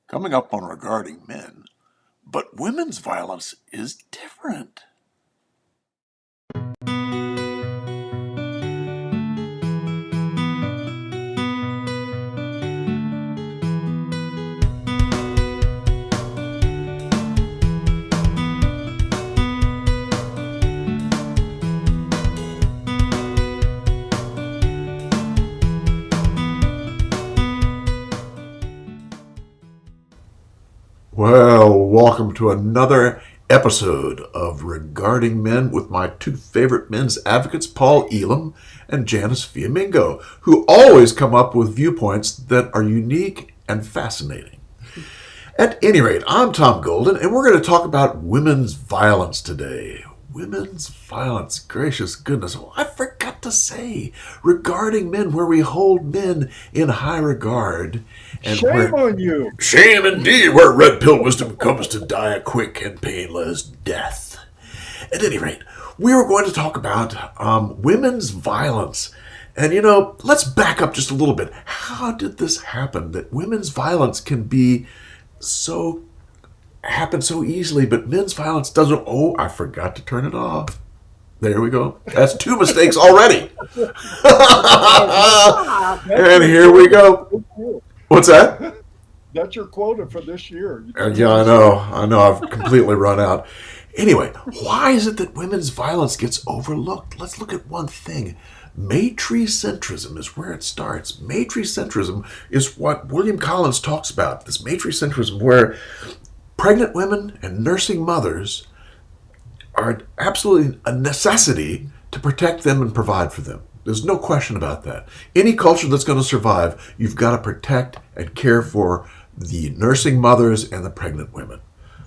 Coming up on Regarding Men, but women's violence is different. Well, welcome to another episode of Regarding Men with my two favorite men's advocates, Paul Elam and Janice Fiamingo, who always come up with viewpoints that are unique and fascinating. At any rate, I'm Tom Golden, and we're going to talk about women's violence today. Women's violence, gracious goodness. Oh, I forgot to say, regarding men, where we hold men in high regard. And Shame on you. Shame indeed, where red pill wisdom comes to die a quick and painless death. At any rate, we were going to talk about women's violence. And, let's back up just a little bit. How did this happen that women's violence can happen so easily, but men's violence doesn't? Oh, I forgot to turn it off. There we go. That's two mistakes already. And here we go. What's that? That's your quota for this year. Yeah, I know. I've completely run out. Anyway, why is it that women's violence gets overlooked? Let's look at one thing. Matricentrism is where it starts. Matricentrism is what William Collins talks about. This matricentrism where pregnant women and nursing mothers are absolutely a necessity to protect them and provide for them. There's no question about that. Any culture that's going to survive, you've got to protect and care for the nursing mothers and the pregnant women.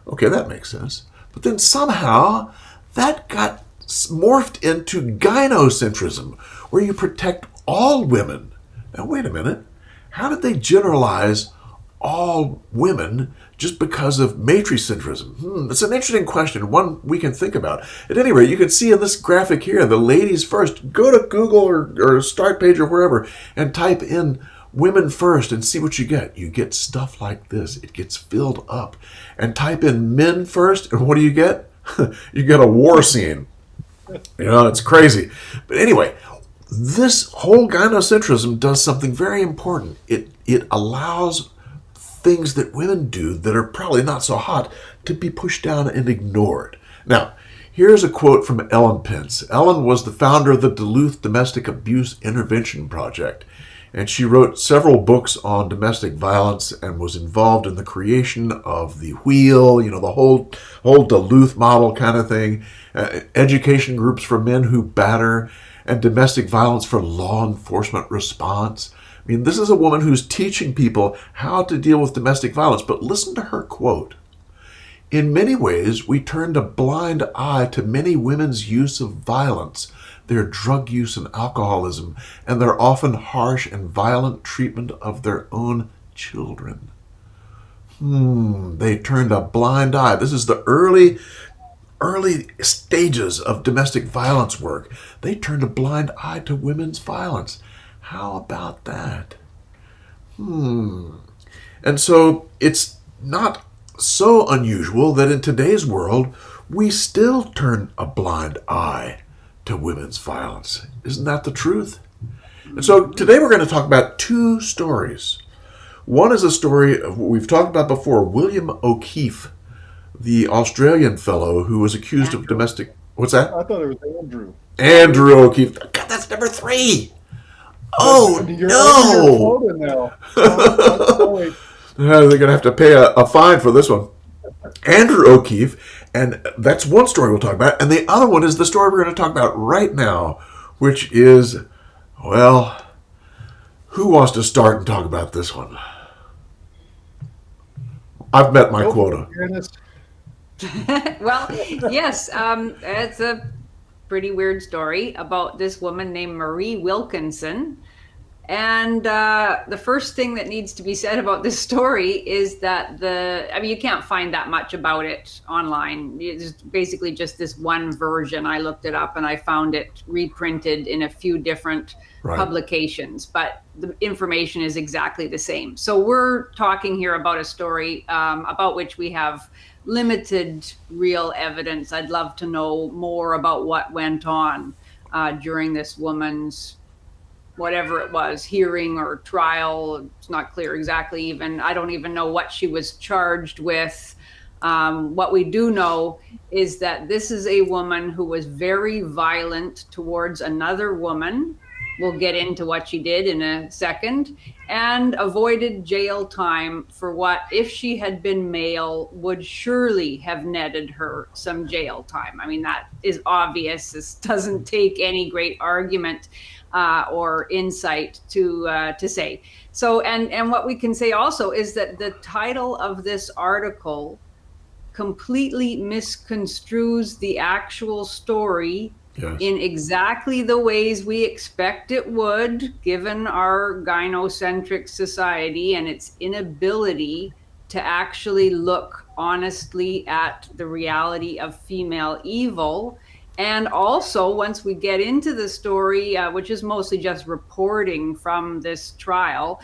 Okay, that makes sense. But then somehow that got morphed into gynocentrism, where you protect all women. Now, wait a minute. How did they generalize all women just because of matricentrism? It's an interesting question, one we can think about. At any rate, you can see in this graphic here, the ladies first. Go to Google or Start Page or wherever and type in women first and see what you get. You get stuff like this. It gets filled up. And type in men first, and what do you get? You get a war scene. It's crazy. But anyway, this whole gynocentrism does something very important. It allows things that women do that are probably not so hot to be pushed down and ignored. Now, here's a quote from Ellen Pence. Ellen was the founder of the Duluth Domestic Abuse Intervention Project, and she wrote several books on domestic violence and was involved in the creation of the Wheel, the whole Duluth model kind of thing, education groups for men who batter, and domestic violence for law enforcement response. I mean, this is a woman who's teaching people how to deal with domestic violence. But listen to her quote. In many ways, we turned a blind eye to many women's use of violence, their drug use and alcoholism, and their often harsh and violent treatment of their own children. They turned a blind eye. This is the early stages of domestic violence work. They turned a blind eye to women's violence. How about that? And so it's not so unusual that in today's world, we still turn a blind eye to women's violence. Isn't that the truth? And so today we're going to talk about two stories. One is a story of what we've talked about before, William O'Keefe, the Australian fellow who was accused of domestic... What's that? I thought it was Andrew. Andrew O'Keefe. God, that's number 3. Oh, no! They're going to have to pay a fine for this one. Andrew O'Keefe, and that's one story we'll talk about. And the other one is the story we're going to talk about right now, which is, well, who wants to start and talk about this one? I've met my quota. Well, yes, it's a pretty weird story about this woman named Marie Wilkinson. And the first thing that needs to be said about this story is that I mean, you can't find that much about it online. It's basically just this one version. I looked it up and I found it reprinted in a few different Right. publications, but the information is exactly the same. So we're talking here about a story about which we have limited real evidence. I'd love to know more about what went on during this woman's whatever it was, hearing or trial. It's not clear exactly even. I don't even know what she was charged with. What we do know is that this is a woman who was very violent towards another woman. We'll get into what she did in a second, and avoided jail time for what, if she had been male, would surely have netted her some jail time. I mean, that is obvious. This doesn't take any great argument or insight to say. So, and what we can say also is that the title of this article completely misconstrues the actual story. Yes. In exactly the ways we expect it would, given our gynocentric society and its inability to actually look honestly at the reality of female evil. And also, once we get into the story, which is mostly just reporting from this trial,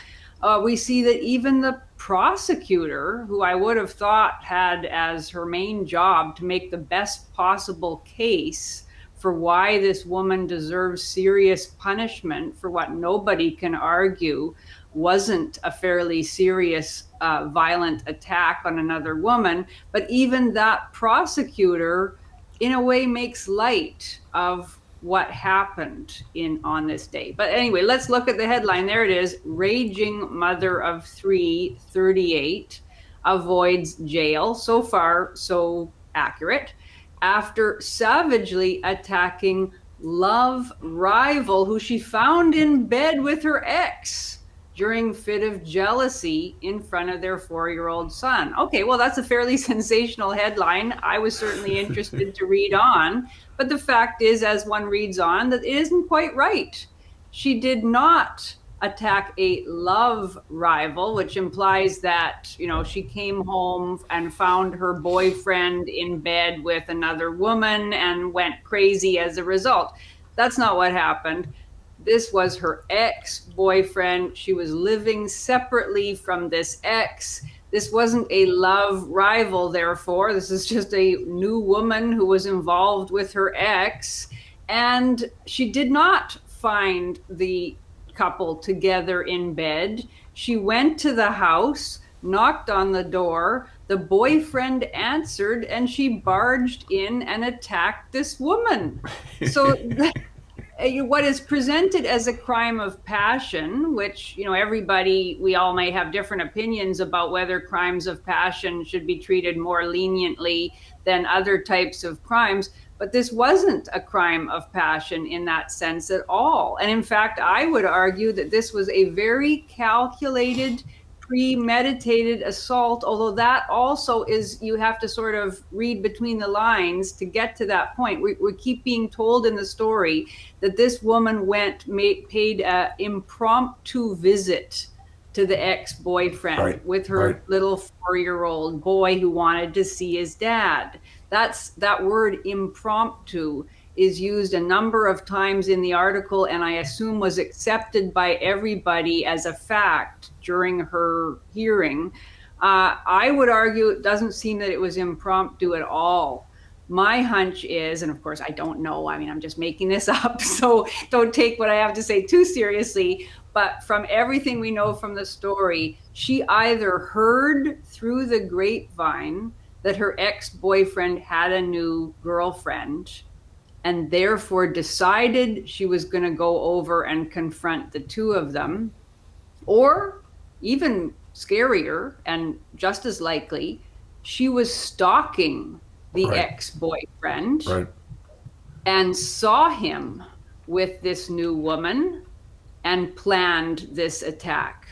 we see that even the prosecutor, who I would have thought had as her main job to make the best possible case for why this woman deserves serious punishment for what nobody can argue wasn't a fairly serious violent attack on another woman, but even that prosecutor in a way makes light of what happened on this day. But anyway, let's look at the headline. There it is. Raging mother of three, 38, avoids jail. So far, so accurate. After savagely attacking love rival who she found in bed with her ex during fit of jealousy in front of their 4-year-old son. Okay, well, that's a fairly sensational headline. I was certainly interested to read on, but the fact is, as one reads on, that it isn't quite right. She did not attack a love rival, which implies that, you know, she came home and found her boyfriend in bed with another woman and went crazy as a result. That's not what happened. This was her ex-boyfriend. She was living separately from this ex. This wasn't a love rival, therefore. This is just a new woman who was involved with her ex. And she did not find the couple together in bed. She went to the house, knocked on the door. The boyfriend answered, and she barged in and attacked this woman. So what is presented as a crime of passion, which, you know, everybody, we all may have different opinions about whether crimes of passion should be treated more leniently than other types of crimes, but this wasn't a crime of passion in that sense at all. And in fact, I would argue that this was a very calculated, premeditated assault, although that also is, you have to sort of read between the lines to get to that point. We keep being told in the story that this woman paid an impromptu visit to the ex-boyfriend with her little 4-year-old boy who wanted to see his dad. That word impromptu is used a number of times in the article, and I assume was accepted by everybody as a fact during her hearing. I would argue it doesn't seem that it was impromptu at all. My hunch is, and of course I don't know, I mean, I'm just making this up, so don't take what I have to say too seriously, but from everything we know from the story, she either heard through the grapevine that her ex-boyfriend had a new girlfriend, and therefore decided she was going to go over and confront the two of them. Or even scarier and just as likely, she was stalking the ex-boyfriend and saw him with this new woman and planned this attack,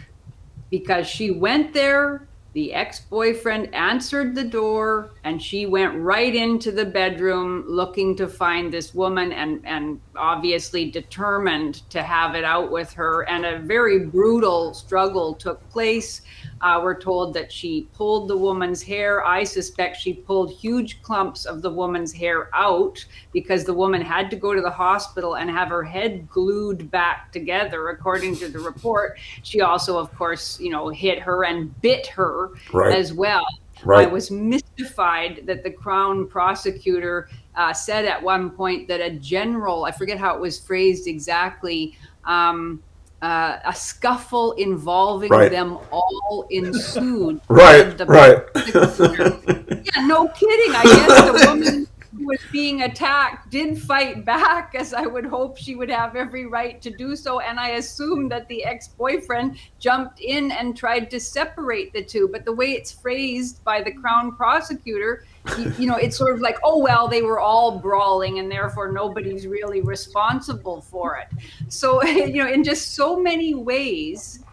because she went there The ex-boyfriend answered the door and she went right into the bedroom looking to find this woman, and obviously determined to have it out with her. And a very brutal struggle took place. We're told that she pulled the woman's hair. I suspect she pulled huge clumps of the woman's hair out because the woman had to go to the hospital and have her head glued back together, according to the report. She also, of course, hit her and bit her Right. as well. I Right. was mystified that the Crown prosecutor said at one point that a general, I forget how it was phrased exactly, a scuffle involving Right. them all ensued. Right. The Right. prosecutor. Yeah, no kidding. I guess the woman who was being attacked did fight back, as I would hope she would have every right to do so. And I assume that the ex-boyfriend jumped in and tried to separate the two. But the way it's phrased by the Crown prosecutor, it's sort of like, oh, well, they were all brawling and therefore nobody's really responsible for it. So, in just so many ways,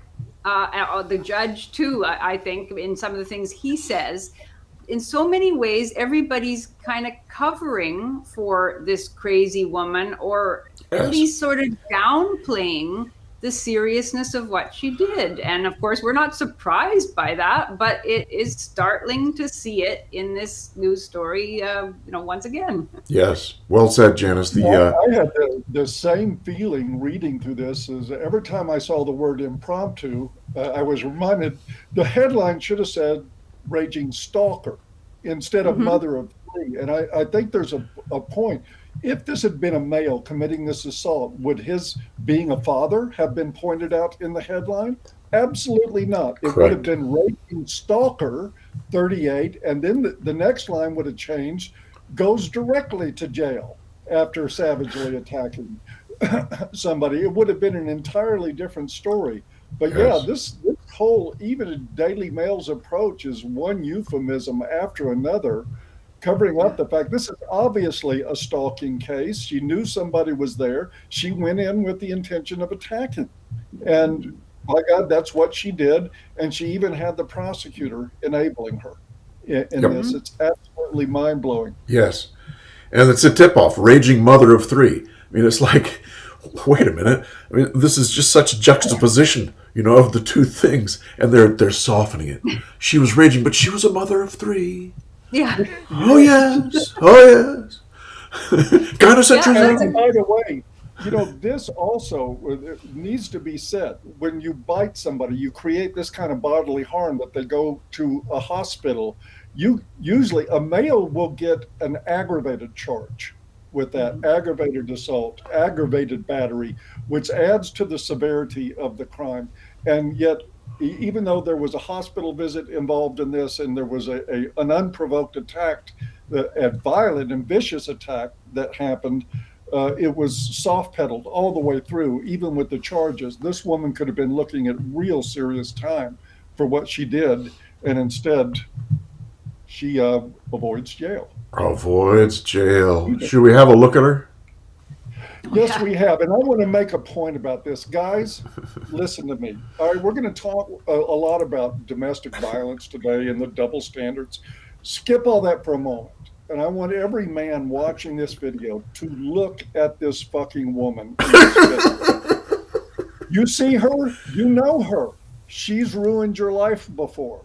the judge too, I think, in some of the things he says, in so many ways, everybody's kind of covering for this crazy woman, or at Yes. least sort of downplaying the seriousness of what she did. And of course, we're not surprised by that, but it is startling to see it in this news story, once again. Yes. Well said, Janice. I had the same feeling reading through this as every time I saw the word impromptu, I was reminded the headline should have said raging stalker instead of mother of three. And I think there's a point. If this had been a male committing this assault, would his being a father have been pointed out in the headline? Absolutely not. It would have Correct. been raging stalker 38, and then the next line would have changed, goes directly to jail after savagely attacking somebody. It would have been an entirely different story. But yeah, Yes. this whole, even Daily Mail's approach is one euphemism after another, covering up the fact this is obviously a stalking case. She knew somebody was there. She went in with the intention of attacking. And by God, that's what she did. And she even had the prosecutor enabling her in Yep. this. It's absolutely mind blowing. Yes. And it's a tip-off. Raging mother of three. I mean, it's like, wait a minute. I mean, this is just such a juxtaposition, of the two things, and they're softening it. She was raging, but she was a mother of three. Yeah. Oh yes. Oh yes. Gynocentrism. And by the way, this also needs to be said. When you bite somebody, you create this kind of bodily harm that they go to a hospital. You usually, a male will get an aggravated charge with that, aggravated assault, aggravated battery, which adds to the severity of the crime. And yet, even though there was a hospital visit involved in this, and there was an unprovoked attack, a violent and vicious attack that happened, it was soft pedaled all the way through, even with the charges. This woman could have been looking at real serious time for what she did, and instead, she avoids jail. Avoids jail. Should we have a look at her? Yes, we have. And I want to make a point about this. Guys, listen to me. All right, we're going to talk a lot about domestic violence today and the double standards. Skip all that for a moment. And I want every man watching this video to look at this fucking woman. You see her, you know her. She's ruined your life before.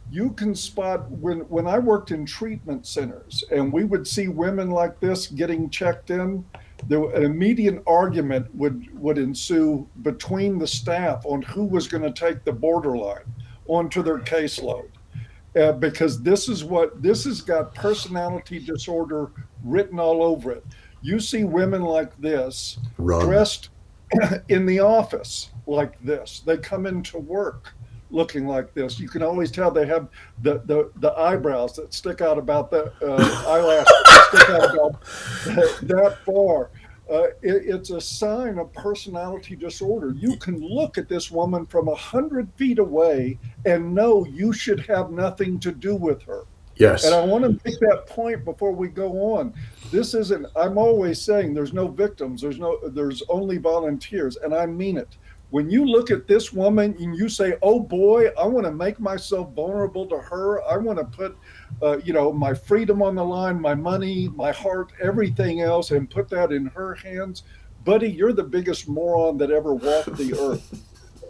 You can spot when I worked in treatment centers and we would see women like this getting checked in, an immediate argument would ensue between the staff on who was going to take the borderline onto their caseload. Because this has got personality disorder written all over it. You see women like this Run. dressed in the office like this. They come into work looking like this. You can always tell they have the eyebrows that stick out about the eyelashes that stick out about that far. It's a sign of personality disorder. You can look at this woman from 100 feet away and know you should have nothing to do with her. Yes. And I want to make that point before we go on. This isn't, I'm always saying there's no victims, there's only volunteers, and I mean it. When you look at this woman and you say, "Oh boy, I want to make myself vulnerable to her. I want to put, my freedom on the line, my money, my heart, everything else, and put that in her hands," buddy, you're the biggest moron that ever walked the earth.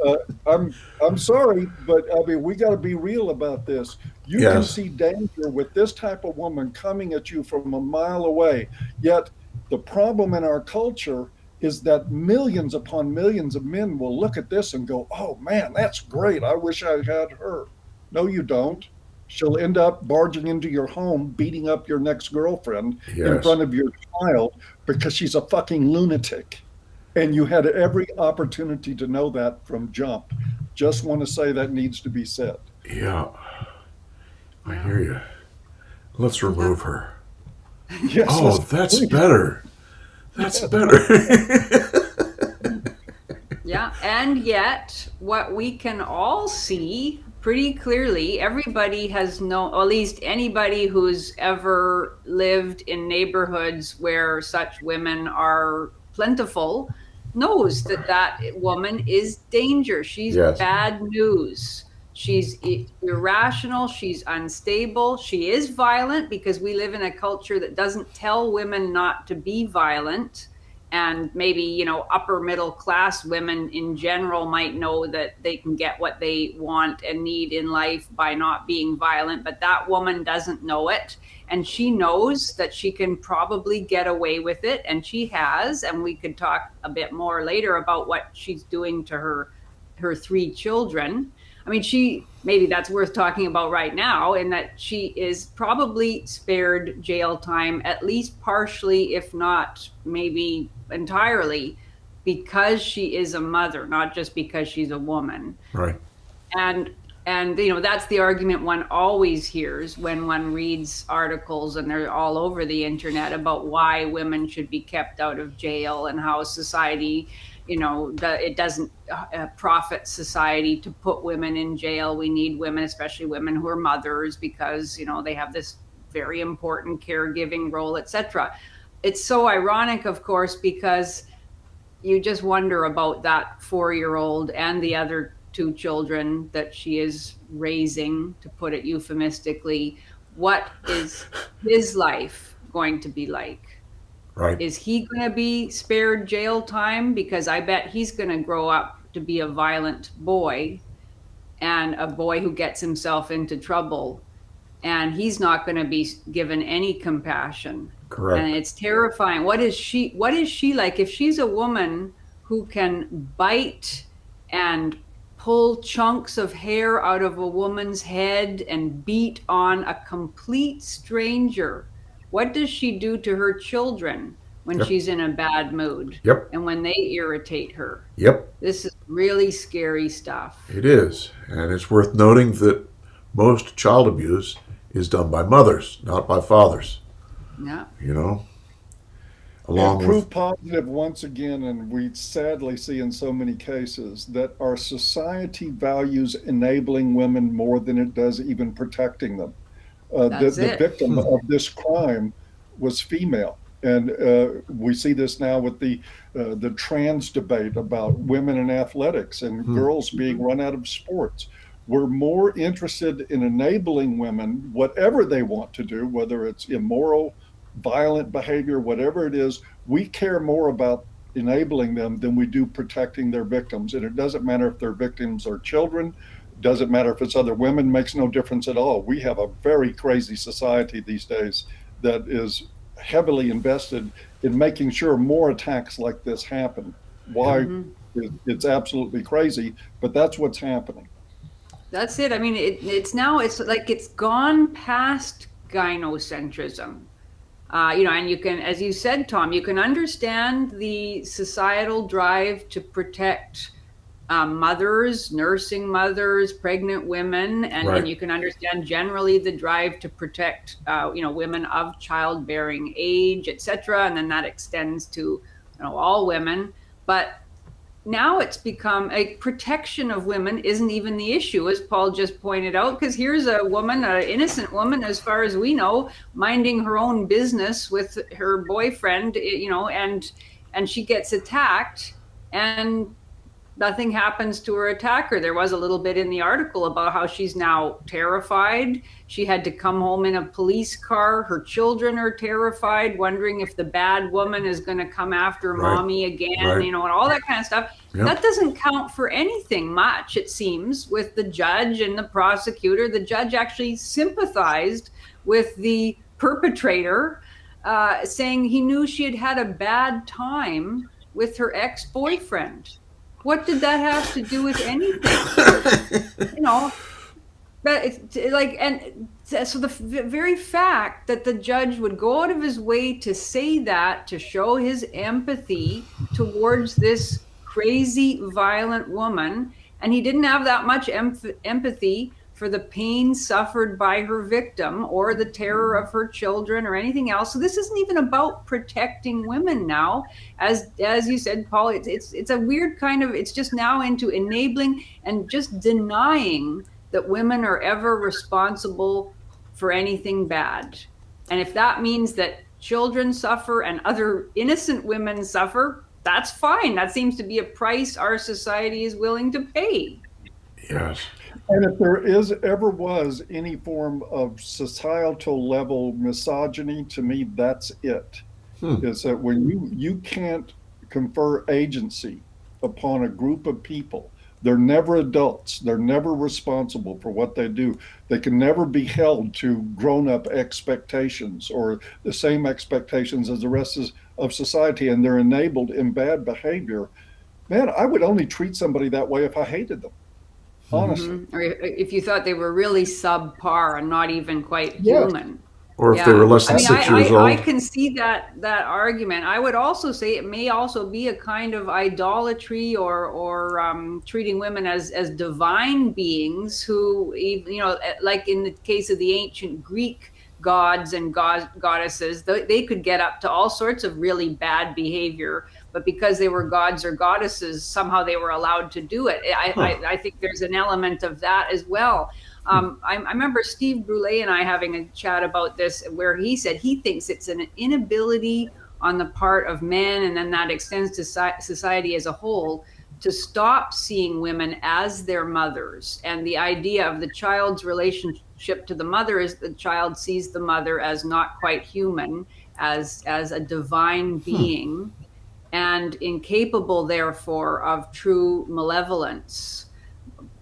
Uh, I'm sorry, but I mean we got to be real about this. You can Yes. see danger with this type of woman coming at you from a mile away. Yet the problem in our culture is that millions upon millions of men will look at this and go, "Oh man, that's great. I wish I had her." No, you don't. She'll end up barging into your home, beating up your next girlfriend in Yes. front of your child because she's a fucking lunatic. And you had every opportunity to know that from jump. Just want to say that needs to be said. Yeah. I Yeah. hear you. Let's remove her. Yes, Oh, let's that's please. better. That's Yes. better. Yeah, and yet what we can all see pretty clearly, everybody has known, or at least anybody who's ever lived in neighborhoods where such women are plentiful, knows that that woman is danger. She's Yes. bad news. She's irrational. She's unstable. She is violent because we live in a culture that doesn't tell women not to be violent. And maybe, upper middle class women in general might know that they can get what they want and need in life by not being violent, but that woman doesn't know it. And she knows that she can probably get away with it, and she has. And we could talk a bit more later about what she's doing to her three children. I mean, maybe that's worth talking about right now, in that she is probably spared jail time, at least partially, if not maybe entirely, because she is a mother, not just because she's a woman. Right. And that's the argument one always hears when one reads articles, and they're all over the internet, about why women should be kept out of jail and how society, it doesn't profit society to put women in jail. We need women, especially women who are mothers, because they have this very important caregiving role, etc. It's so ironic, of course, because you just wonder about that 4-year-old and the other two children that she is raising, to put it euphemistically. What is his life going to be like? Right. Is he going to be spared jail time? Because I bet he's going to grow up to be a violent boy, and a boy who gets himself into trouble, and he's not going to be given any compassion. And Correct. it's terrifying. What is she like? If she's a woman who can bite and pull chunks of hair out of a woman's head and beat on a complete stranger, what does she do to her children when Yep. she's in a bad mood Yep. and when they irritate her? Yep. This is really scary stuff. It is. And it's worth noting that most child abuse is done by mothers, not by fathers. Yeah. You know? And Along proof with. positive once again, and we sadly see in so many cases that our society values enabling women more than it does even protecting them. That's The it. victim of this crime was female. And we see this now with the trans debate about women in athletics and girls being run out of sports. We're more interested in enabling women, whatever they want to do, whether it's immoral, violent behavior, whatever it is. We care more about enabling them than we do protecting their victims. And it doesn't matter if their victims are children, doesn't matter if it's other women, makes no difference at all. We have a very crazy society these days that is heavily invested in making sure more attacks like this happen. Yep. Why? It's absolutely crazy, but that's what's happening. That's it. I mean, it's like it's gone past gynocentrism. And you can, as you said, Tom, you can understand the societal drive to protect mothers, nursing mothers, pregnant women, and Right. you can understand generally the drive to protect, women of childbearing age, etc. And then that extends to, all women. But now it's become a protection of women isn't even the issue, as Paul just pointed out, because here's a woman, an innocent woman, as far as we know, minding her own business with her boyfriend, and she gets attacked, and nothing happens to her attacker. There was a little bit in the article about how she's now terrified. She had to come home in a police car. Her children are terrified, wondering if the bad woman is going to come after mommy again, and all that kind of stuff. Yep. That doesn't count for anything much, it seems, with the judge and the prosecutor. The judge actually sympathized with the perpetrator, saying he knew she had had a bad time with her ex-boyfriend. What did that have to do with anything? But it's like, and so the very fact that the judge would go out of his way to say that, to show his empathy towards this crazy, violent woman, and he didn't have that much empathy for the pain suffered by her victim or the terror of her children or anything else. So this isn't even about protecting women now. As you said, Paul, it's a weird kind of, it's just now into enabling and just denying that women are ever responsible for anything bad. And if that means that children suffer and other innocent women suffer, that's fine. That seems to be a price our society is willing to pay. Yes. And if there ever was any form of societal level misogyny, to me, that's it. Is that when you can't confer agency upon a group of people, they're never adults. They're never responsible for what they do. They can never be held to grown-up expectations or the same expectations as the rest of society, and they're enabled in bad behavior. Man, I would only treat somebody that way if I hated them. Honestly. Or if you thought they were really subpar and not even quite human. Or if they were less than 6 years old. I can see that argument. I would also say it may also be a kind of idolatry or treating women as divine beings who, like in the case of the ancient Greek gods and goddesses, they could get up to all sorts of really bad behavior, but because they were gods or goddesses, somehow they were allowed to do it. I think there's an element of that as well. I remember Steve Brule and I having a chat about this, where he said he thinks it's an inability on the part of men, and then that extends to society as a whole, to stop seeing women as their mothers. And the idea of the child's relationship to the mother is the child sees the mother as not quite human, as a divine being, and incapable, therefore, of true malevolence,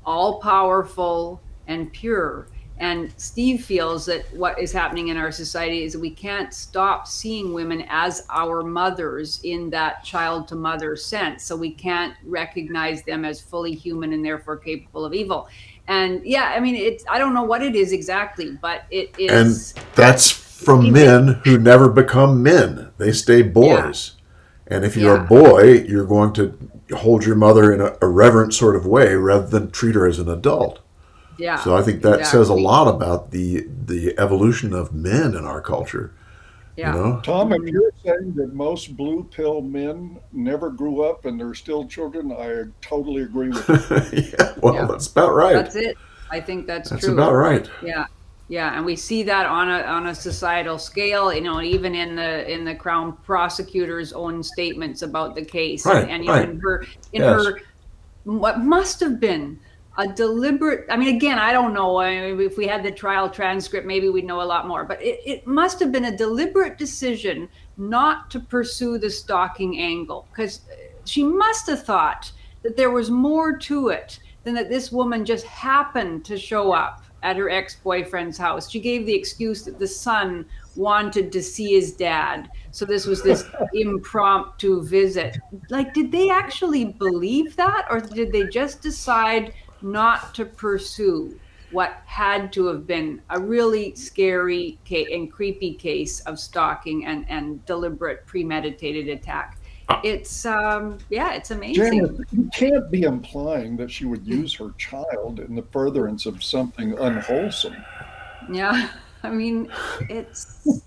all powerful and pure. And Steve feels that what is happening in our society is that we can't stop seeing women as our mothers in that child to mother sense. So we can't recognize them as fully human and therefore capable of evil. And I don't know what it is exactly, but it is. And that's from men who never become men. They stay boys. Yeah. And if you're a boy, you're going to hold your mother in a reverent sort of way rather than treat her as an adult. Yeah. So I think that says a lot about the evolution of men in our culture. Yeah. Tom, if you're saying that most blue pill men never grew up and they're still children, I totally agree with you. That's about right. That's it. I think that's true. That's about right. Yeah. Yeah, and we see that on a societal scale, even in the Crown prosecutor's own statements about the case, right, and in her what must have been a deliberate. I mean, again, I don't know. If we had the trial transcript, maybe we'd know a lot more. But it must have been a deliberate decision not to pursue the stalking angle, because she must have thought that there was more to it than that this woman just happened to show up at her ex-boyfriend's house. She gave the excuse that the son wanted to see his dad. So this was this impromptu visit. Like, did they actually believe that? Or did they just decide not to pursue what had to have been a really scary and creepy case of stalking and deliberate premeditated attack? It's it's amazing. Janet, you can't be implying that she would use her child in the furtherance of something unwholesome. Yeah, I mean, it's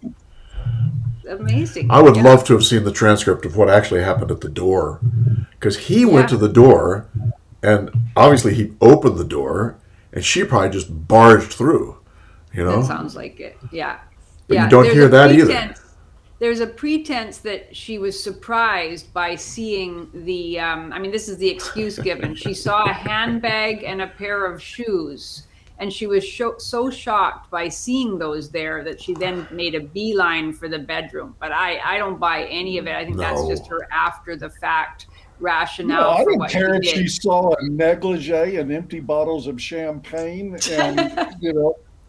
amazing. I would love to have seen the transcript of what actually happened at the door, because he went to the door, and obviously he opened the door, and she probably just barged through. That sounds like it. Yeah. But you don't hear that either. there's a pretense that she was surprised by seeing the I mean, this is the excuse given. She saw a handbag and a pair of shoes, and she was so shocked by seeing those there that she then made a beeline for the bedroom. But I don't buy any of it. I think that's just No. her after the fact Yeah, rationale I for don't what she care if did. she saw a negligee and empty bottles of champagne and,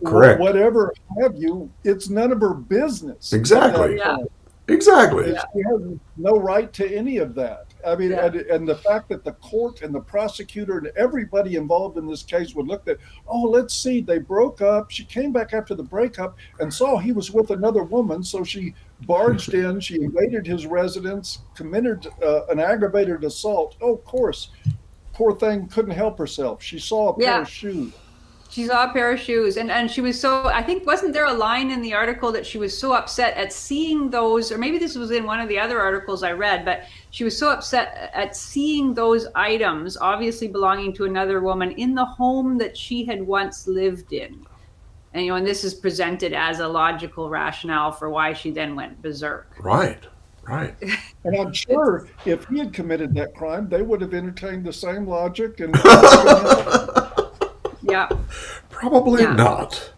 Correct. whatever have you. It's none of her business at that Exactly. Yeah, point. Exactly. yeah, She has no right to any of that. I mean, yeah. and the fact that the court and the prosecutor and everybody involved in this case would look at, oh, let's see, they broke up. She came back after the breakup and saw he was with another woman. So she barged in, she invaded his residence, committed an aggravated assault. Oh, of course, poor thing couldn't help herself. She saw a pair Yeah, of shoes. she saw a pair of shoes, and she was so, I think, wasn't there a line in the article that she was so upset at seeing those, or maybe this was in one of the other articles I read, but she was so upset at seeing those items, obviously belonging to another woman, in the home that she had once lived in. And and this is presented as a logical rationale for why she then went berserk. Right. Right. And I'm It's sure if he had committed that crime, they would have entertained the same logic and given him, yeah, Probably yeah, not.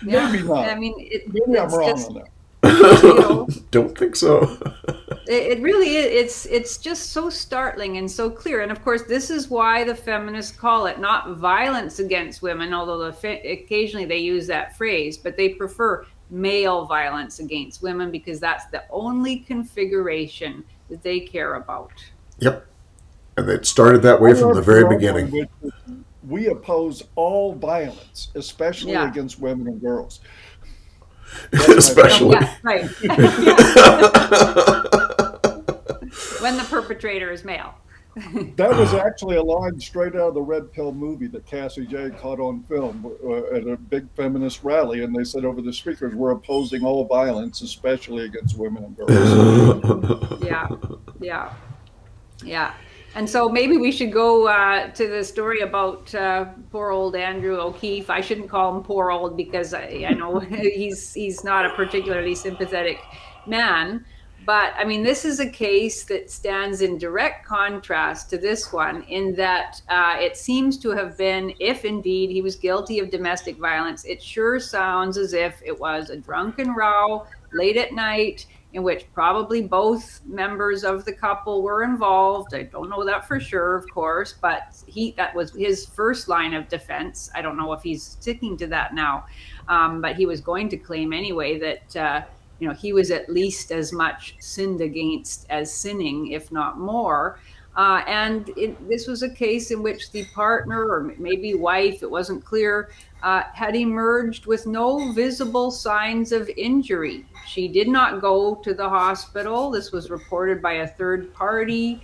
yeah. maybe not. I mean, Maybe I'm it's wrong just, on that. you know, Don't think so. it really is. It's just so startling and so clear. And of course, this is why the feminists call it not violence against women, although occasionally they use that phrase, but they prefer male violence against women because that's the only configuration that they care about. Yep. And it started that I way from the love very your own beginning. language. We oppose all violence, especially Yeah. against women and girls. That's my Oh, Especially. position. yeah, right. Yeah. When the perpetrator is male. That was actually a line straight out of the Red Pill movie that Cassie J caught on film at a big feminist rally, and they said over the speakers, "We're opposing all violence, especially against women and girls." Yeah, yeah, yeah. And so maybe we should go to the story about poor old Andrew O'Keefe. I shouldn't call him poor old because I know he's not a particularly sympathetic man. But I mean, this is a case that stands in direct contrast to this one in that it seems to have been, if indeed he was guilty of domestic violence, it sure sounds as if it was a drunken row late at night in which probably both members of the couple were involved. I don't know that for sure, of course, but that was his first line of defense. I don't know if he's sticking to that now, but he was going to claim anyway that he was at least as much sinned against as sinning, if not more. And this was a case in which the partner, or maybe wife, it wasn't clear, had emerged with no visible signs of injury. She did not go to the hospital. This was reported by a third party.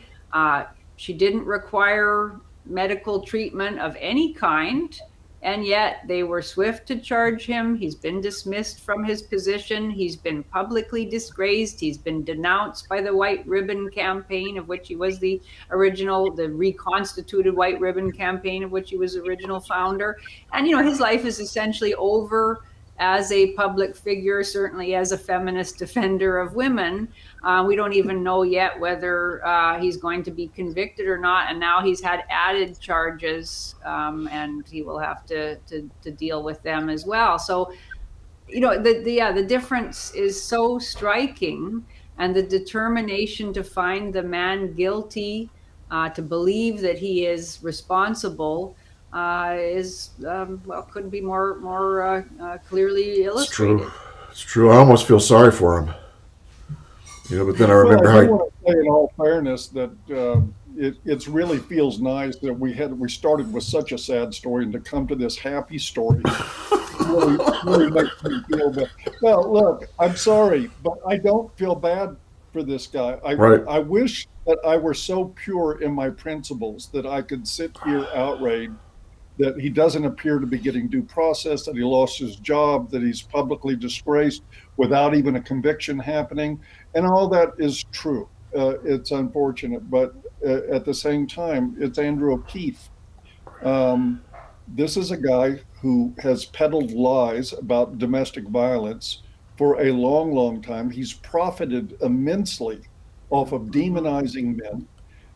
She didn't require medical treatment of any kind. And yet they were swift to charge him. He's been dismissed from his position. He's been publicly disgraced. He's been denounced by the White Ribbon Campaign, of which he was the reconstituted White Ribbon Campaign, of which he was the original founder. And, his life is essentially over as a public figure, certainly as a feminist defender of women. We don't even know yet whether he's going to be convicted or not. And now he's had added charges, and he will have to deal with them as well. So, the difference is so striking, and the determination to find the man guilty, to believe that he is responsible, is couldn't be more clearly It's true. illustrated. It's true. I almost feel sorry for him. But then I Well, remember I how do want to say, in all fairness, that it really feels nice that we started with such a sad story, and to come to this happy story really makes me feel bad. Well, look, I'm sorry, but I don't feel bad for this guy. right. I wish that I were so pure in my principles that I could sit here outraged that he doesn't appear to be getting due process, that he lost his job, that he's publicly disgraced without even a conviction happening. And all that is true. It's unfortunate, but at the same time, it's Andrew O'Keefe. This is a guy who has peddled lies about domestic violence for a long, long time. He's profited immensely off of demonizing men.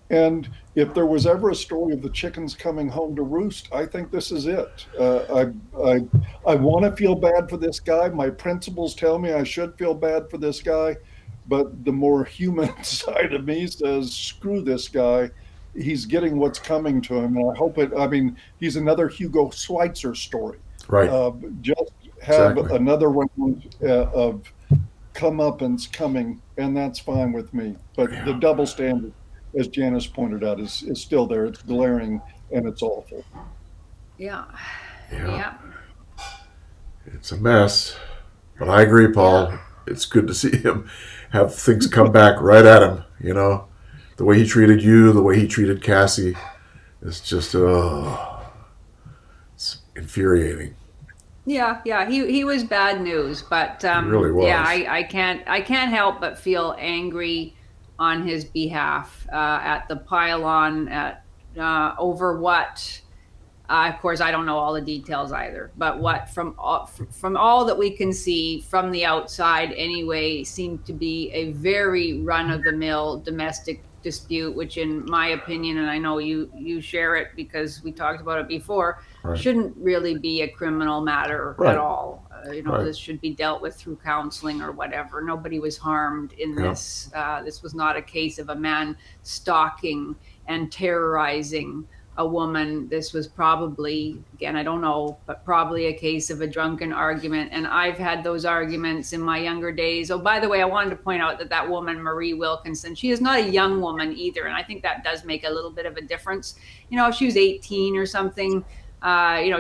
And if there was ever a story of the chickens coming home to roost, I think this is it. I want to feel bad for this guy. My principles tell me I should feel bad for this guy, but the more human side of me says, screw this guy. He's getting what's coming to him, and I hope it. I mean, he's another Hugo Schweitzer story. Right. Just have Exactly. another round of comeuppance coming, and that's fine with me. But the double standard, as Janice pointed out, is still there. It's glaring and it's awful. Yeah. Yeah. Yeah. It's a mess. But I agree, Paul. Yeah. It's good to see him have things come back right at him. You know, the way he treated you, the way he treated Cassie, it's just it's infuriating. Yeah, yeah, he was bad news, but really was. yeah, I can't help but feel angry on his behalf at the pylon at over what. Of course, I don't know all the details either, but what from all that we can see from the outside anyway seemed to be a very run of the mill domestic dispute, which in my opinion, and I know you share it because we talked about it before, Right. shouldn't really be a criminal matter Right. at all. Right. This should be dealt with through counseling or whatever. Nobody was harmed in Yeah. this. This was not a case of a man stalking and terrorizing a woman. This was probably, again, I don't know, but probably a case of a drunken argument. And I've had those arguments in my younger days. Oh, by the way, I wanted to point out that woman, Marie Wilkinson, she is not a young woman either. And I think that does make a little bit of a difference. If she was 18 or something,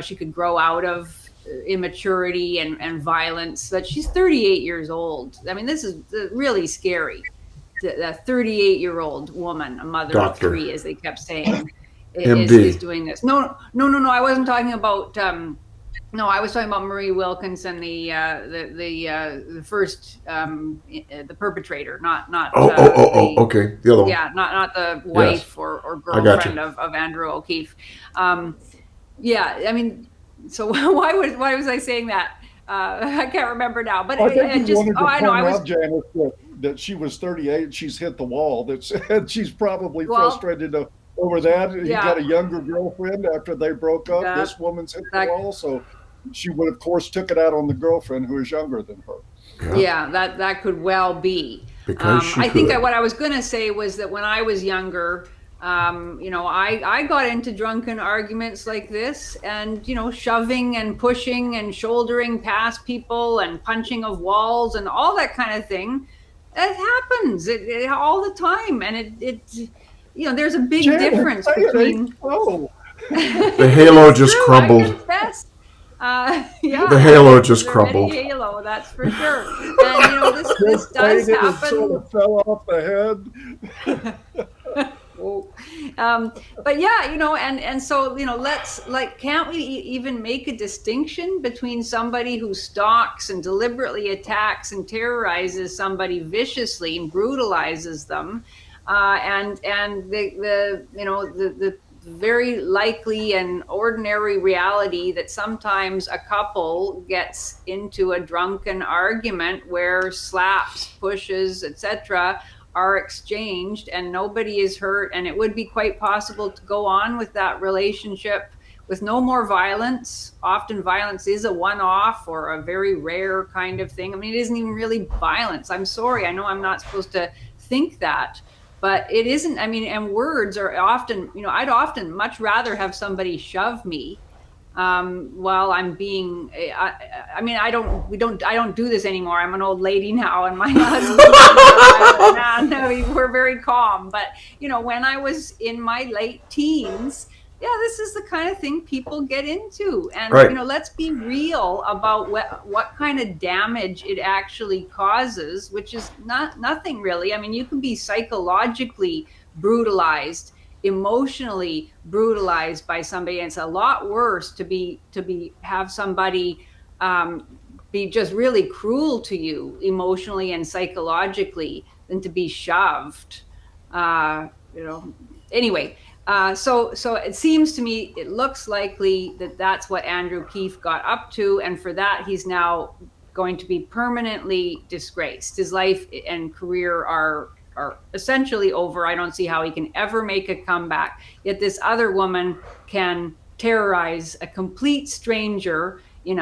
she could grow out of immaturity and violence, but she's 38 years old. I mean, this is really scary. The 38-year-old woman, a mother of Doctor. 3, as they kept saying, MD. is doing this. No. I wasn't talking about. No, I was talking about Marie Wilkinson, the first, the perpetrator, not. Okay. The other one. Yeah, not the wife Yes. or I got girlfriend you. of Andrew O'Keefe. Yeah, I mean, so why was I saying that? I can't remember now. But I think it you just. wanted to Oh, I know. I point was. out, Janice, that she was 38 and she's hit the wall. And she's probably Well, frustrated over that. He yeah. got a younger girlfriend after they broke up. Yeah. This woman's hit the That- wall, so she would, of course, took it out on the girlfriend who is younger than her. Yeah, that could well be. Because she I think could. what I was going to say was that when I was younger, I got into drunken arguments like this, and shoving and pushing and shouldering past people and punching of walls and all that kind of thing. It happens all the time, and it there's a big Janice, difference say it between. ain't so. The halo just True, crumbled. I confess. Yeah, The halo just there's already crumbled. Halo, that's for sure. And this does Faded and happen. sort of fell off the head. But yeah, and so let's can't we even make a distinction between somebody who stalks and deliberately attacks and terrorizes somebody viciously and brutalizes them, and the very likely and ordinary reality that sometimes a couple gets into a drunken argument where slaps, pushes, etc. are exchanged and nobody is hurt, and it would be quite possible to go on with that relationship with no more violence. Often violence is a one-off or a very rare kind of thing. I mean, it isn't even really violence. I'm sorry, I know I'm not supposed to think that, but it isn't. I mean, and words are often, I'd often much rather have somebody shove me while I'm being. I mean, I don't do this anymore. I'm an old lady now, and my husband, we're very calm. But when I was in my late teens, yeah, this is the kind of thing people get into, and Right. let's be real about what kind of damage it actually causes, which is nothing really. I mean, you can be psychologically brutalized, emotionally brutalized by somebody, and it's a lot worse to have somebody be just really cruel to you emotionally and psychologically than to be shoved. Anyway. So it seems to me, it looks likely that that's what Andrew Keefe got up to, and for that he's now going to be permanently disgraced. His life and career are essentially over. I don't see how he can ever make a comeback. Yet this other woman can terrorize a complete stranger in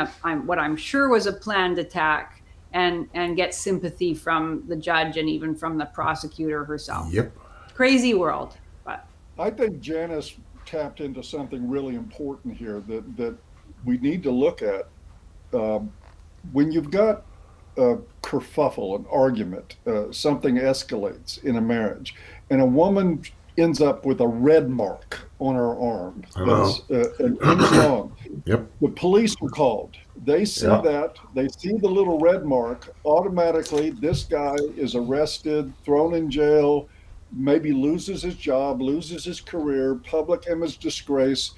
what I'm sure was a planned attack, and get sympathy from the judge and even from the prosecutor herself. Yep. Crazy world. But I think Janice tapped into something really important here that we need to look at. When you've got a kerfuffle, an argument, something escalates in a marriage, and a woman ends up with a red mark on her arm that's an inch long. Yep. The police are called. They see that. They see the little red mark. Automatically, this guy is arrested, thrown in jail, maybe loses his job, loses his career, public image disgrace.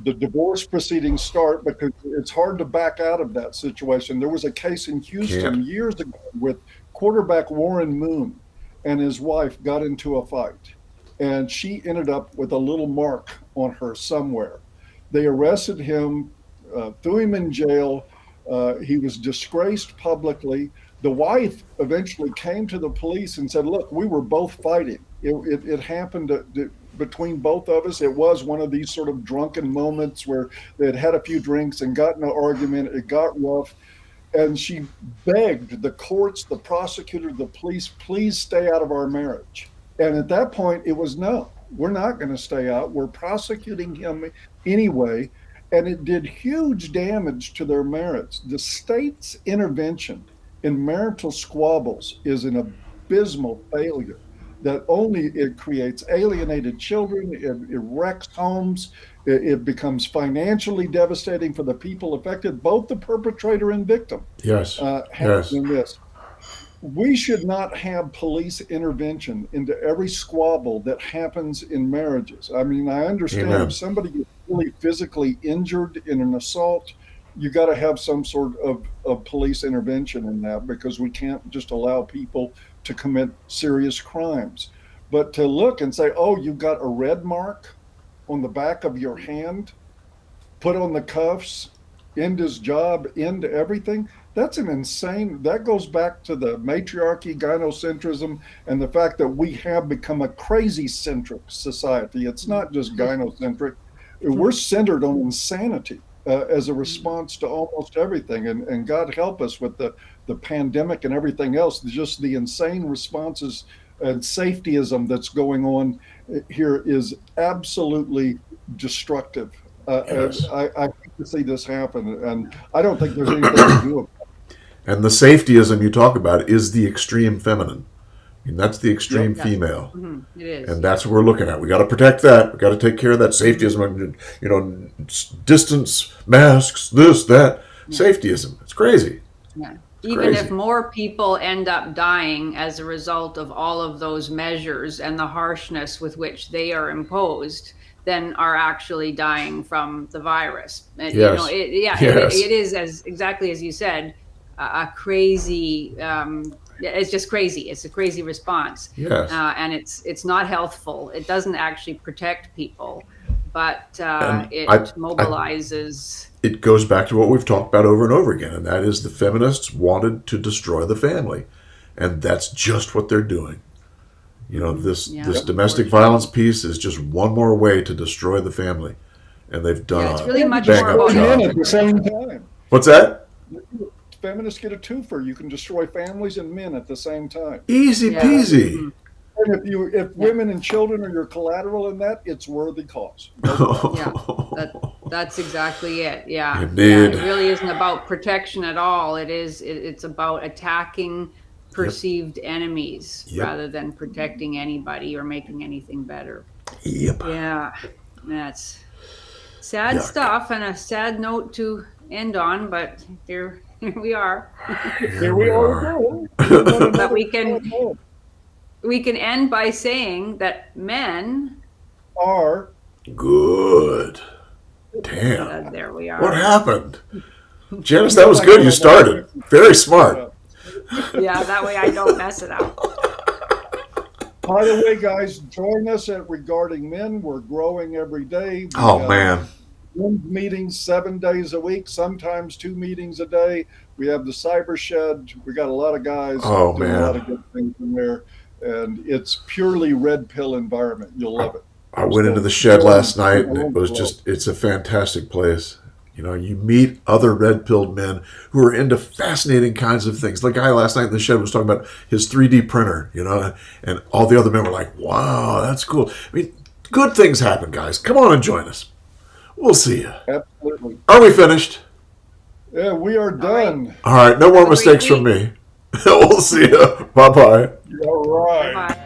The divorce proceedings start because it's hard to back out of that situation. There was a case in Houston years ago with quarterback Warren Moon and his wife got into a fight, and she ended up with a little mark on her somewhere. They arrested him, threw him in jail. He was disgraced publicly. The wife eventually came to the police and said, look, we were both fighting. It happened between both of us. It was one of these sort of drunken moments where they had had a few drinks and got in an argument. It got rough. And she begged the courts, the prosecutor, the police, please stay out of our marriage. And at that point, it was no, we're not going to stay out. We're prosecuting him anyway. And it did huge damage to their marriage. The state's intervention in marital squabbles is an abysmal failure. That only it creates alienated children, it wrecks homes, it becomes financially devastating for the people affected, both the perpetrator and victim. Yes. In this. We should not have police intervention into every squabble that happens in marriages. I mean, I understand if somebody gets really physically injured in an assault, you got to have some sort of police intervention in that, because we can't just allow people to commit serious crimes. But to look and say, oh, you've got a red mark on the back of your hand, put on the cuffs, end his job, end everything, that's an insane, that goes back to the matriarchy, gynocentrism, and the fact that we have become a crazy-centric society. It's not just gynocentric. We're centered on insanity as a response to almost everything. And God help us with the pandemic and everything else, just the insane responses and safetyism that's going on here is absolutely destructive. Yes. I hate to see this happen, and I don't think there's anything to do about it. And the safetyism you talk about is the extreme feminine. I mean, that's the extreme female. It is. And that's what we're looking at. We got to protect that. We got to take care of that safetyism. You know, distance, masks, this, that. Safetyism. It's crazy. Yeah. Even if more people end up dying as a result of all of those measures and the harshness with which they are imposed, than are actually dying from the virus. And, yes. It is exactly as you said, a crazy. It's just crazy. It's a crazy response. Yes. And it's not healthful. It doesn't actually protect people, but it mobilizes. It goes back to what we've talked about over and over again, and that is the feminists wanted to destroy the family. And that's just what they're doing. You know, this domestic violence piece is just one more way to destroy the family. And they've done it's really much bang more up about job. At the same time. What's that? Feminists get a twofer. You can destroy families and men at the same time. Easy peasy. And if women and children are your collateral in that, it's worthy cause. That's exactly it. Yeah. Indeed. It really isn't about protection at all. It's about attacking perceived enemies rather than protecting anybody or making anything better. Yep. Yeah. That's sad stuff and a sad note to end on, but here we are. Here we are. But we can end by saying that men are good. Damn. There we are. What happened? Janice, that was good. You started. Very smart. Yeah, that way I don't mess it up. By the way, guys, join us at Regarding Men. We're growing every day. Man. Zoom meetings 7 days a week, sometimes 2 meetings a day. We have the cyber shed. We got a lot of guys Oh doing a lot man, of good things in there, and it's purely red pill environment. You'll I, love it. I went into So the shed last I night, and it won't was blow. just—it's a fantastic place. You know, you meet other red-pilled men who are into fascinating kinds of things. The guy last night in the shed was talking about his 3D printer, you know, and all the other men were like, "Wow, that's cool." I mean, good things happen, guys. Come on and join us. We'll see you. Absolutely. Are we finished? Yeah, we are All right. done. All right, no more Have a great mistakes from week. me. We'll see you. Bye bye. All right. Bye-bye.